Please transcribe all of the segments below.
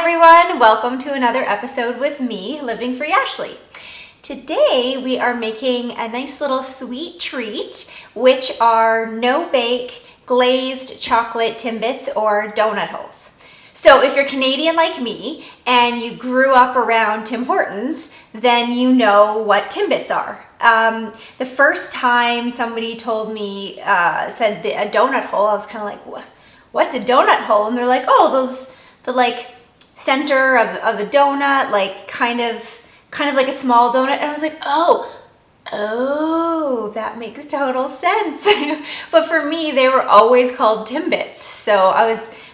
everyone, welcome to another episode with me, Living Free Ashley. Today we are making a nice little sweet treat, which are no-bake glazed chocolate Timbits or donut holes. So if you're Canadian like me and you grew up around Tim Hortons, then you know what Timbits are. The first time somebody told me, said a donut hole, I was kind of like, what's a donut hole? And they're like, oh, the like center of a donut, like kind of like a small donut. And I was like, oh, that makes total sense. But for me, they were always called Timbits. So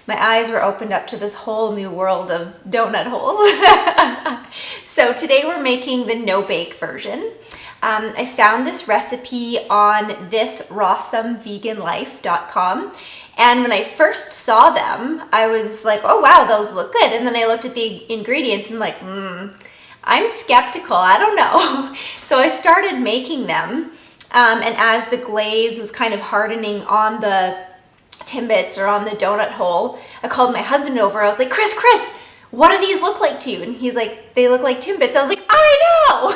my eyes were opened up to this whole new world of donut holes. So today we're making the no-bake version. I found this recipe on thisrawsomeveganlife.com. And when I first saw them, I was like, oh wow, those look good. And then I looked at the ingredients and I'm like, I'm skeptical, I don't know. So I started making them. And as the glaze was kind of hardening on the Timbits or on the donut hole, I called my husband over. I was like, Chris, what do these look like to you? And he's like, they look like Timbits. I was like, I know.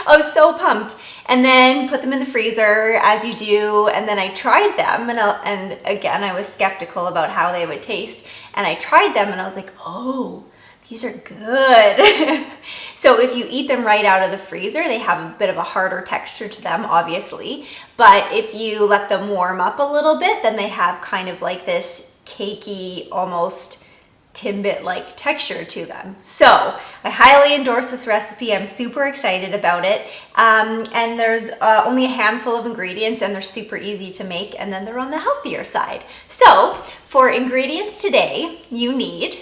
I was so pumped. And then put them in the freezer as you do. And then I tried them and again, I was skeptical about how they would taste. And I tried them and I was like, oh, these are good. So if you eat them right out of the freezer, they have a bit of a harder texture to them, obviously. But if you let them warm up a little bit, then they have kind of like this cakey, almost Timbit-like texture to them. So I highly endorse this recipe. I'm super excited about it. And there's only a handful of ingredients and they're super easy to make, and then they're on the healthier side. So for ingredients today, you need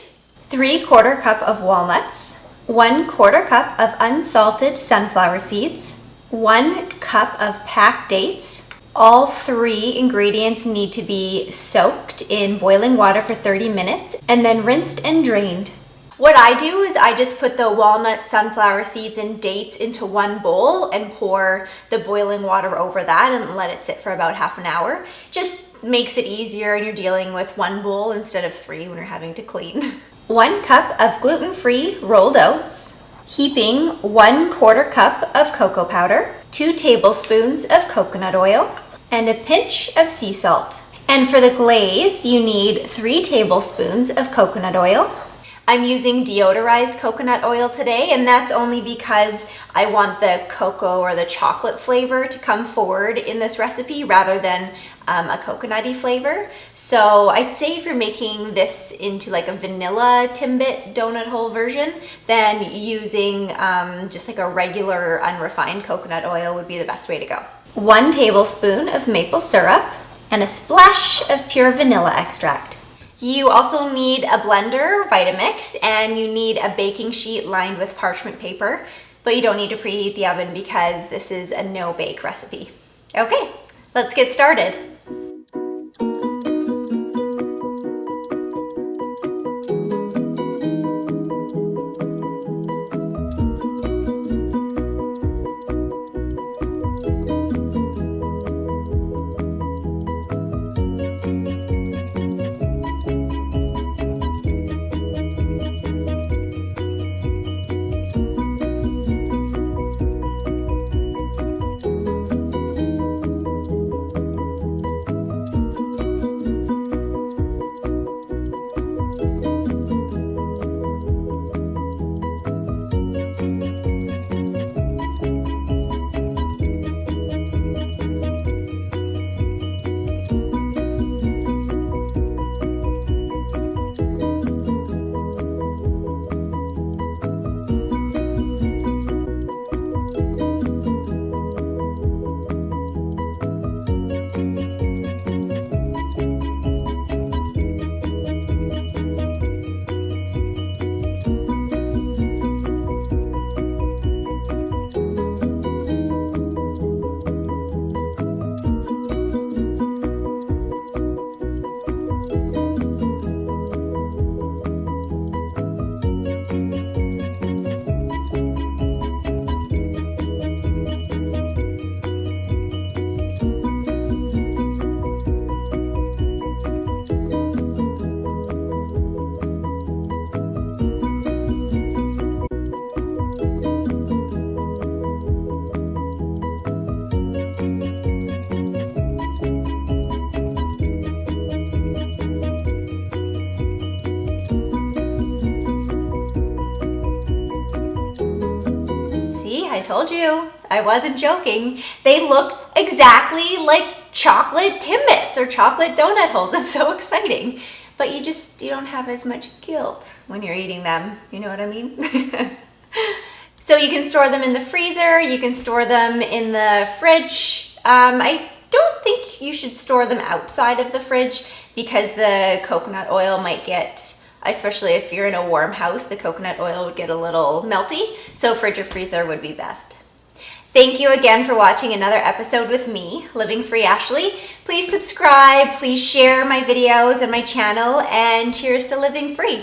3/4 cup of walnuts, 1/4 cup of unsalted sunflower seeds, 1 cup of packed dates. All 3 ingredients need to be soaked in boiling water for 30 minutes and then rinsed and drained. What I do is I just put the walnuts, sunflower seeds, and dates into one bowl and pour the boiling water over that and let it sit for about half an hour. Just makes it easier and you're dealing with one bowl instead of 3 when you're having to clean. 1 cup of gluten-free rolled oats, Heaping 1/4 cup of cocoa powder, 2 tablespoons of coconut oil, and a pinch of sea salt. And for the glaze, you need 3 tablespoons of coconut oil. I'm using deodorized coconut oil today, and that's only because I want the cocoa or the chocolate flavor to come forward in this recipe rather than a coconutty flavor. So I'd say if you're making this into like a vanilla Timbit donut hole version, then using just like a regular unrefined coconut oil would be the best way to go. 1 tablespoon of maple syrup and a splash of pure vanilla extract. You also need a blender, Vitamix, and you need a baking sheet lined with parchment paper, but you don't need to preheat the oven because this is a no-bake recipe. Okay, let's get started. told you, I wasn't joking. They look exactly like chocolate Timbits or chocolate donut holes. It's so exciting. But you don't have as much guilt when you're eating them. You know what I mean? So you can store them in the freezer. You can store them in the fridge. I don't think you should store them outside of the fridge because the coconut oil might get, especially if you're in a warm house, the coconut oil would get a little melty. So fridge or freezer would be best. Thank you again for watching another episode with me, Living Free Ashley. Please subscribe, please share my videos and my channel, and cheers to living free.